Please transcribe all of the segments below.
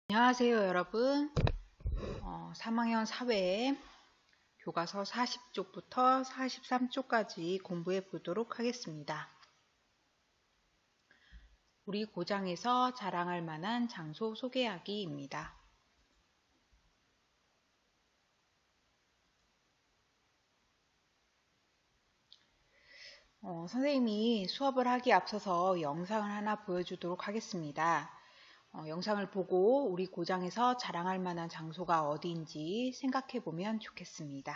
안녕하세요, 여러분. 3학년 사회 교과서 40쪽부터 43쪽까지 공부해 보도록 하겠습니다. 우리 고장에서 자랑할 만한 장소 소개하기입니다. 선생님이 수업을 하기 앞서서 영상을 하나 보여주도록 하겠습니다. 영상을 보고 우리 고장에서 자랑할 만한 장소가 어디인지 생각해 보면 좋겠습니다.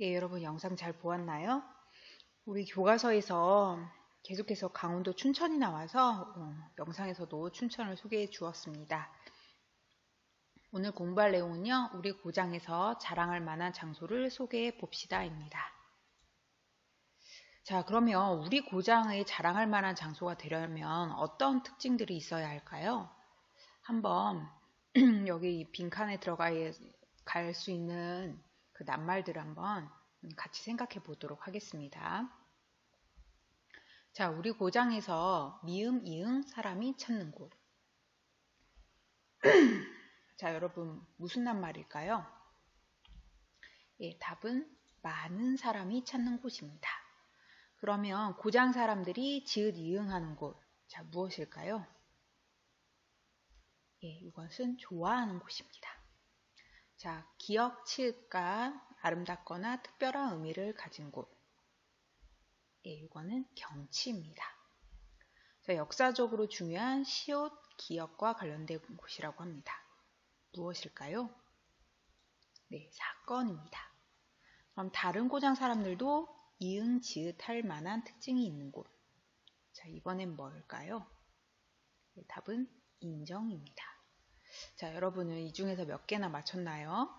예, 여러분 영상 잘 보았나요? 우리 교과서에서 계속해서 강원도 춘천이 나와서 영상에서도 춘천을 소개해 주었습니다. 오늘 공부할 내용은요, 우리 고장에서 자랑할 만한 장소를 소개해 봅시다입니다. 자, 그러면 우리 고장의 자랑할 만한 장소가 되려면 어떤 특징들이 있어야 할까요? 한번 여기 빈칸에 갈 수 있는 그 낱말들을 한번 같이 생각해 보도록 하겠습니다. 자, 우리 고장에서 미음, 이응 사람이 찾는 곳. 자, 여러분 무슨 낱말일까요? 예, 답은 많은 사람이 찾는 곳입니다. 그러면 고장 사람들이 지읒 이응하는 곳. 자, 무엇일까요? 예, 이것은 좋아하는 곳입니다. 자, 기역, 치읓가 아름답거나 특별한 의미를 가진 곳. 예, 이거는 경치입니다. 자, 역사적으로 중요한 시옷, 기역과 관련된 곳이라고 합니다. 무엇일까요? 네, 사건입니다. 그럼 다른 고장 사람들도 이응, 지읒 할 만한 특징이 있는 곳. 자, 이번엔 뭘까요? 네, 답은 인정입니다. 자, 여러분은 이 중에서 몇 개나 맞췄나요?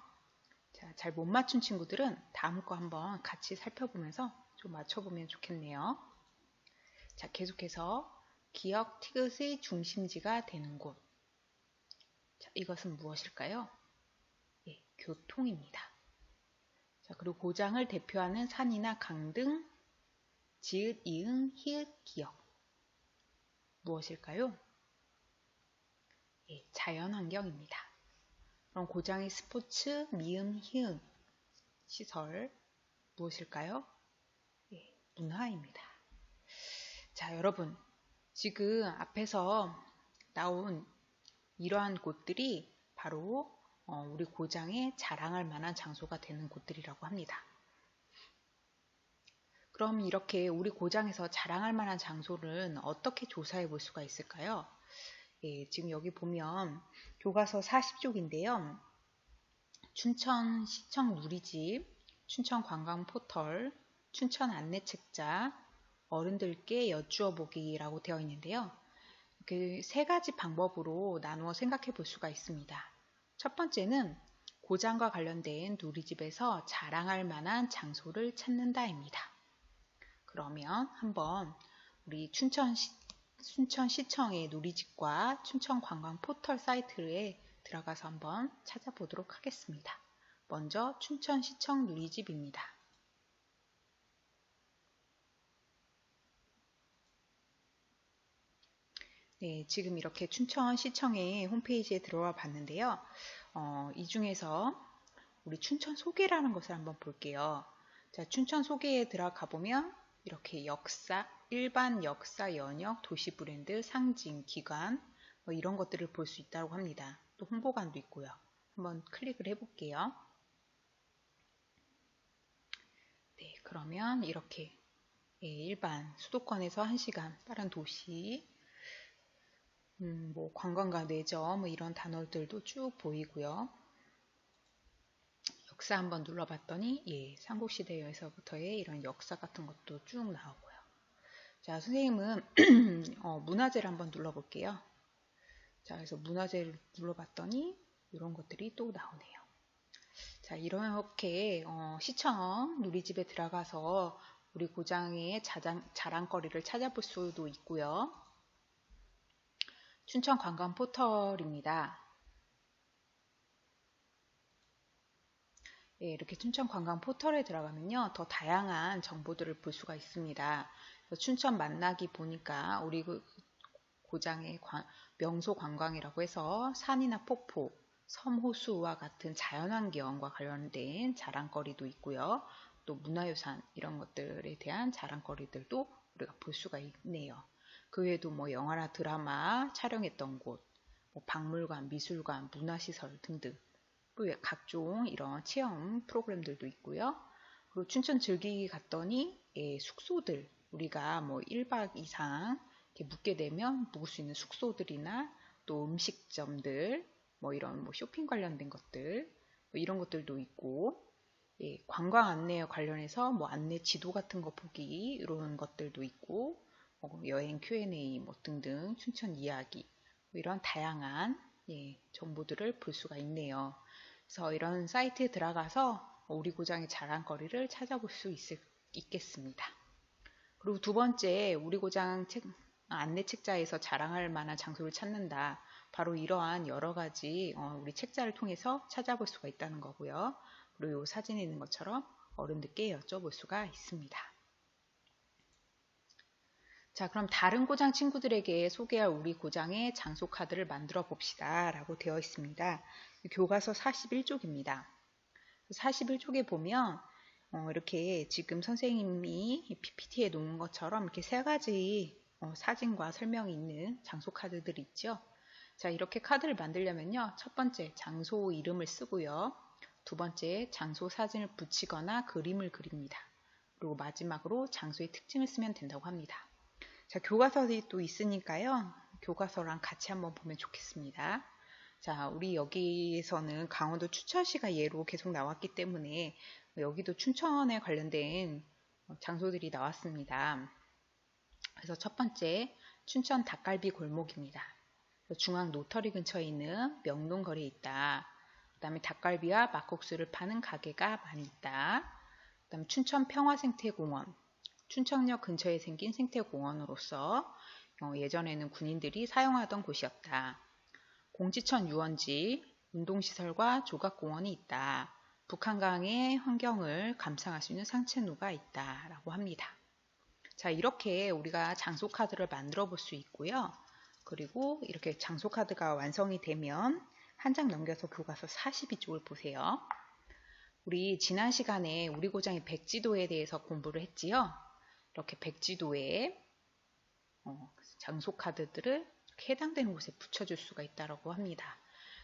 자, 잘 못 맞춘 친구들은 다음 거 한번 같이 살펴보면서 좀 맞춰보면 좋겠네요. 자, 계속해서 기역, 티귿의 중심지가 되는 곳. 자, 이것은 무엇일까요? 예, 교통입니다. 자, 그리고 고장을 대표하는 산이나 강 등 지읒, 이응, 히읗, 기역. 무엇일까요? 예, 자연환경입니다. 그럼 고장의 스포츠, 미음, 히읗, 시설 무엇일까요? 예, 문화입니다. 자, 여러분 지금 앞에서 나온 이러한 곳들이 바로 우리 고장에 자랑할 만한 장소가 되는 곳들이라고 합니다. 그럼 이렇게 우리 고장에서 자랑할 만한 장소는 어떻게 조사해 볼 수가 있을까요? 예, 지금 여기 보면 교과서 40쪽인데요. 춘천시청 누리집, 춘천관광포털, 춘천 안내책자, 어른들께 여쭈어보기라고 되어 있는데요. 그 세 가지 방법으로 나누어 생각해 볼 수가 있습니다. 첫 번째는 고장과 관련된 누리집에서 자랑할 만한 장소를 찾는다입니다. 그러면 한번 우리 춘천시청의 누리집과 춘천관광포털 사이트에 들어가서 한번 찾아보도록 하겠습니다. 먼저 춘천시청 누리집입니다. 네, 지금 이렇게 춘천시청의 홈페이지에 들어와 봤는데요. 이 중에서 우리 춘천 소개라는 것을 한번 볼게요. 자, 춘천 소개에 들어가 보면 이렇게 일반 역사 연역, 도시 브랜드, 상징, 기관 뭐 이런 것들을 볼 수 있다고 합니다. 또 홍보관도 있고요. 한번 클릭을 해볼게요. 네, 그러면 이렇게 일반 수도권에서 1시간 빠른 도시, 뭐 관광과 내점 뭐 이런 단어들도 쭉 보이고요. 역사 한번 눌러봤더니 삼국시대에서부터의 이런 역사 같은 것도 쭉 나오고요. 자, 선생님은 문화재를 한번 눌러볼게요. 자, 그래서 문화재를 눌러봤더니 이런 것들이 또 나오네요. 자, 이렇게 시청 누리집에 들어가서 우리 고장의 자랑거리를 찾아볼 수도 있고요. 춘천 관광 포털입니다. 이렇게 춘천 관광 포털에 들어가면요, 더 다양한 정보들을 볼 수가 있습니다. 춘천 만나기 보니까 우리 고장의 명소 관광이라고 해서 산이나 폭포, 섬, 호수와 같은 자연환경과 관련된 자랑거리도 있고요. 또 문화유산 이런 것들에 대한 자랑거리들도 우리가 볼 수가 있네요. 그 외에도 뭐 영화나 드라마 촬영했던 곳, 뭐 박물관, 미술관, 문화시설 등등 또 각종 이런 체험 프로그램들도 있고요. 그리고 춘천 즐기기 갔더니 숙소들 우리가 뭐 1박 이상 이렇게 묵게 되면 묵을 수 있는 숙소들이나 또 음식점들 뭐 이런 뭐 쇼핑 관련된 것들 뭐 이런 것들도 있고 관광 안내에 관련해서 뭐 안내 지도 같은 거 보기 이런 것들도 있고 여행 Q&A 뭐 등등 춘천 이야기 뭐 이런 다양한 정보들을 볼 수가 있네요. 그래서 이런 사이트에 들어가서 우리 고장의 자랑거리를 찾아볼 수 있겠습니다. 그리고 두 번째, 우리 고장 안내 책자에서 자랑할 만한 장소를 찾는다. 바로 이러한 여러 가지 우리 책자를 통해서 찾아볼 수가 있다는 거고요. 그리고 이 사진에 있는 것처럼 어른들께 여쭤볼 수가 있습니다. 자, 그럼 다른 고장 친구들에게 소개할 우리 고장의 장소 카드를 만들어 봅시다 라고 되어 있습니다. 교과서 41쪽입니다. 41쪽에 보면 이렇게 지금 선생님이 PPT에 놓은 것처럼 이렇게 세 가지 사진과 설명이 있는 장소 카드들이 있죠. 자, 이렇게 카드를 만들려면요. 첫 번째, 장소 이름을 쓰고요. 두 번째, 장소 사진을 붙이거나 그림을 그립니다. 그리고 마지막으로 장소의 특징을 쓰면 된다고 합니다. 자, 교과서들이 또 있으니까요. 교과서랑 같이 한번 보면 좋겠습니다. 자, 우리 여기에서는 강원도 춘천시가 예로 계속 나왔기 때문에 여기도 춘천에 관련된 장소들이 나왔습니다. 그래서 첫 번째, 춘천 닭갈비 골목입니다. 중앙 노터리 근처에 있는 명동거리에 있다. 그 다음에 닭갈비와 막국수를 파는 가게가 많이 있다. 그 다음에 춘천 평화생태공원. 춘천역 근처에 생긴 생태공원으로서 예전에는 군인들이 사용하던 곳이었다. 공지천 유원지, 운동시설과 조각공원이 있다. 북한강의 환경을 감상할 수 있는 산책로가 있다. 라고 합니다. 자, 이렇게 우리가 장소 카드를 만들어 볼 수 있고요. 그리고 이렇게 장소 카드가 완성이 되면 한 장 넘겨서 교과서 42쪽을 보세요. 우리 지난 시간에 우리 고장의 백지도에 대해서 공부를 했지요. 이렇게 백지도에 장소 카드들을 해당되는 곳에 붙여줄 수가 있다고 합니다.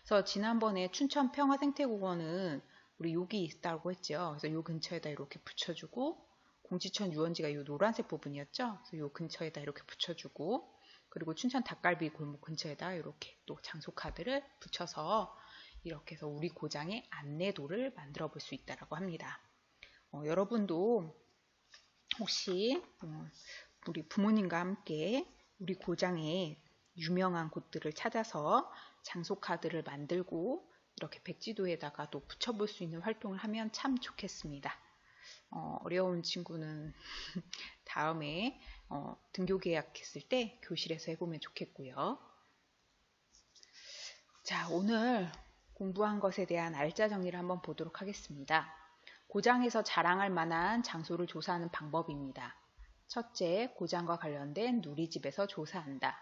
그래서 지난번에 춘천 평화생태공원은 우리 여기 있다고 했죠. 그래서 요 근처에다 이렇게 붙여주고 공지천 유원지가 요 노란색 부분이었죠. 그래서 요 근처에다 이렇게 붙여주고 그리고 춘천 닭갈비 골목 근처에다 이렇게 또 장소 카드를 붙여서 이렇게 해서 우리 고장의 안내도를 만들어 볼 수 있다고 합니다. 여러분도 혹시 우리 부모님과 함께 우리 고장의 유명한 곳들을 찾아서 장소 카드를 만들고 이렇게 백지도에다가 또 붙여볼 수 있는 활동을 하면 참 좋겠습니다. 어려운 친구는 다음에 등교 계약했을 때 교실에서 해보면 좋겠고요. 자, 오늘 공부한 것에 대한 알짜 정리를 한번 보도록 하겠습니다. 고장에서 자랑할 만한 장소를 조사하는 방법입니다. 첫째, 고장과 관련된 누리집에서 조사한다.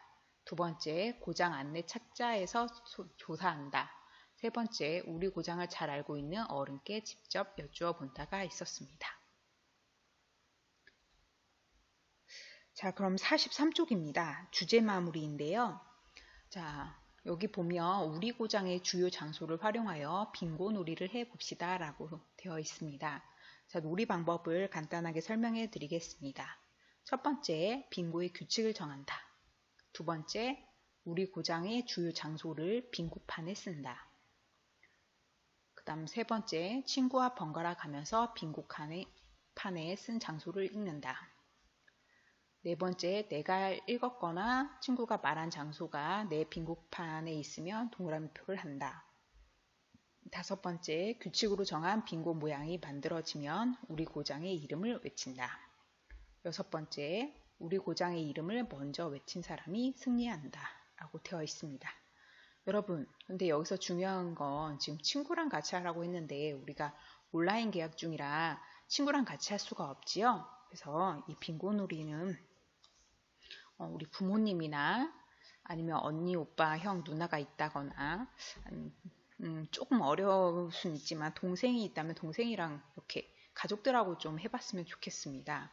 두 번째, 고장 안내 책자에서 조사한다. 세 번째, 우리 고장을 잘 알고 있는 어른께 직접 여쭈어 본다가 있었습니다. 자, 그럼 43쪽입니다. 주제 마무리인데요. 자, 여기 보면 우리 고장의 주요 장소를 활용하여 빙고 놀이를 해봅시다 라고 되어 있습니다. 자, 놀이 방법을 간단하게 설명해 드리겠습니다. 첫 번째, 빙고의 규칙을 정한다. 두 번째, 우리 고장의 주요 장소를 빙고판에 쓴다. 그 다음 세 번째, 친구와 번갈아 가면서 빙고판에 쓴 장소를 읽는다. 네 번째, 내가 읽었거나 친구가 말한 장소가 내 빙고판에 있으면 동그라미 표를 한다. 다섯 번째, 규칙으로 정한 빙고 모양이 만들어지면 우리 고장의 이름을 외친다. 여섯 번째, 우리 고장의 이름을 먼저 외친 사람이 승리한다 라고 되어 있습니다. 여러분, 근데 여기서 중요한 건 지금 친구랑 같이 하라고 했는데 우리가 온라인 계약 중이라 친구랑 같이 할 수가 없지요. 그래서 이 빙고 놀이는 우리 부모님이나 아니면 언니, 오빠, 형, 누나가 있다거나 조금 어려울 수는 있지만 동생이 있다면 동생이랑 이렇게 가족들하고 좀 해봤으면 좋겠습니다.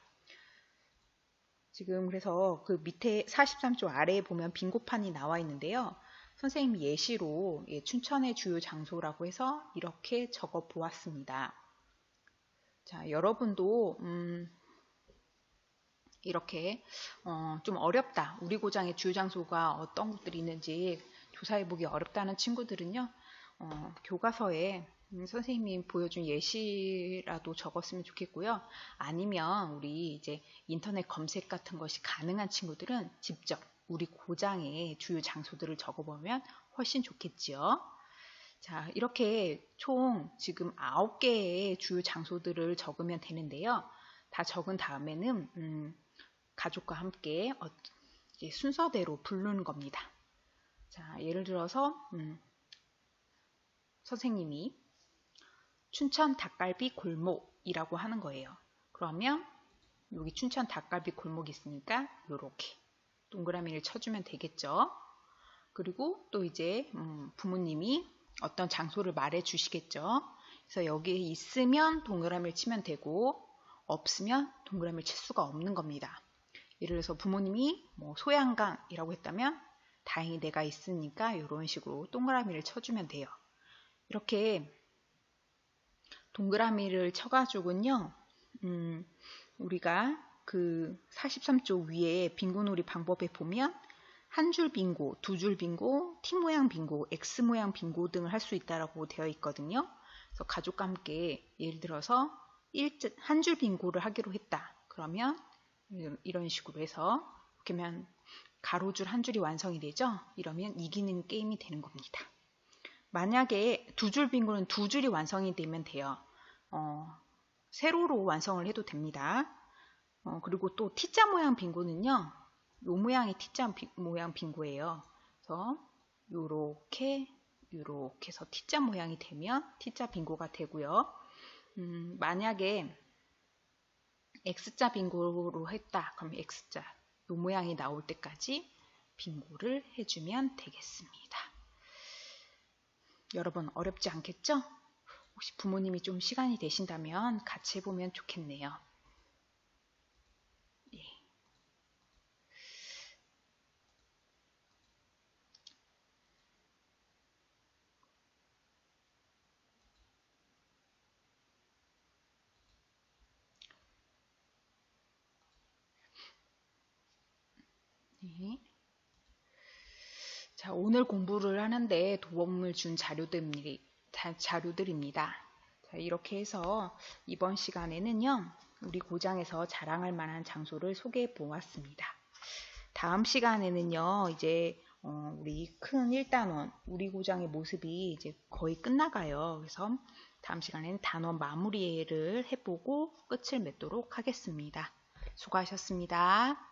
지금 그래서 그 밑에 43쪽 아래에 보면 빙고판이 나와 있는데요. 선생님이 예시로 춘천의 주요 장소라고 해서 이렇게 적어 보았습니다. 자, 여러분도 이렇게 좀 어렵다. 우리 고장의 주요 장소가 어떤 곳들이 있는지 조사해보기 어렵다는 친구들은요. 교과서에 선생님이 보여준 예시라도 적었으면 좋겠고요. 아니면 우리 이제 인터넷 검색 같은 것이 가능한 친구들은 직접 우리 고장의 주요 장소들을 적어보면 훨씬 좋겠지요. 자, 이렇게 총 지금 9개의 주요 장소들을 적으면 되는데요. 다 적은 다음에는 가족과 함께 순서대로 부르는 겁니다. 자, 예를 들어서 선생님이 춘천 닭갈비 골목이라고 하는 거예요. 그러면 여기 춘천 닭갈비 골목이 있으니까 이렇게 동그라미를 쳐주면 되겠죠. 그리고 또 이제 부모님이 어떤 장소를 말해 주시겠죠. 그래서 여기에 있으면 동그라미를 치면 되고 없으면 동그라미를 칠 수가 없는 겁니다. 예를 들어서 부모님이 소양강이라고 했다면 다행히 내가 있으니까 이런 식으로 동그라미를 쳐주면 돼요. 이렇게 동그라미를 쳐가지고는요, 우리가 그 43쪽 위에 빙고놀이 방법에 보면 한 줄 빙고, 두 줄 빙고, T 모양 빙고, X 모양 빙고 등을 할 수 있다고 되어 있거든요. 그래서 가족과 함께 예를 들어서 한 줄 빙고를 하기로 했다. 그러면 이런 식으로 해서 이렇게 하면 가로줄 한 줄이 완성이 되죠. 이러면 이기는 게임이 되는 겁니다. 만약에 두 줄 빙고는 두 줄이 완성이 되면 돼요. 세로로 완성을 해도 됩니다. 그리고 또 T자 모양 빙고는요. 요 모양이 T자 모양 빙고예요. 그래서 요렇게 해서 T자 모양이 되면 T자 빙고가 되고요. 만약에 X자 빙고로 했다. 그럼 X자 요 모양이 나올 때까지 빙고를 해주면 되겠습니다. 여러분 어렵지 않겠죠? 혹시 부모님이 좀 시간이 되신다면 같이 해보면 좋겠네요. 예. 네. 자, 오늘 공부를 하는데 도움을 준 자료들입니다. 자, 이렇게 해서 이번 시간에는요, 우리 고장에서 자랑할 만한 장소를 소개해 보았습니다. 다음 시간에는요, 이제 우리 큰 1단원, 우리 고장의 모습이 이제 거의 끝나가요. 그래서 다음 시간에는 단원 마무리를 해보고 끝을 맺도록 하겠습니다. 수고하셨습니다.